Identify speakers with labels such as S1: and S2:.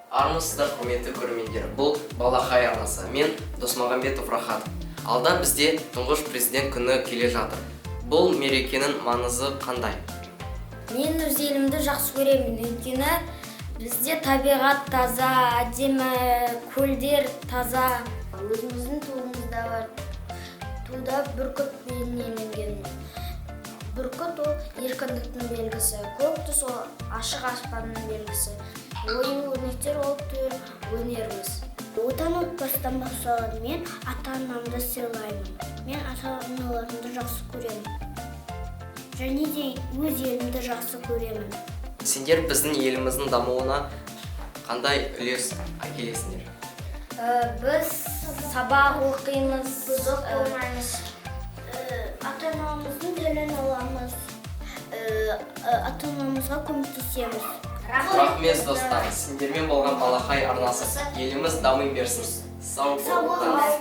S1: Армысыздар, құрметті көрермендер. Бұл Балақай арнасы. Мен Досмағамбетов Рахат. Алда бізде тұңғыш президент күні келе жатыр. Бұл мерекенің маңызы қандай?
S2: Мен өз елімді жақсы көремін. Өйткені бізде табиғат таза, әдемі, көлдер таза. Өзіміздің туымызда бар. Туда бүркіт бейнеленген. Бүркіт ол еркіндіктің белгісі. Көк түс ол ашық аспанның белгісі. Ою-өрнектер ол төр өнеріміз.
S3: Отан отбасыдан басталады. Мен ата-анамды сыйлаймын. Мен ата-аналарымды жақсы көремін. Және де өз елімді жақсы көремін.
S1: Сендер біздің еліміздің дамуына қандай үлес әкелесіңдер?
S2: Біз сабақ оқимыз,
S3: Бұзық болмаймыз. Ата-анамыздың тілін аламыз. Ата-анамызға көмектесеміз.
S1: Рахмет достар, сендермен болған Балақай арнасы. Еліміз дами берсін. Сау болыңдар.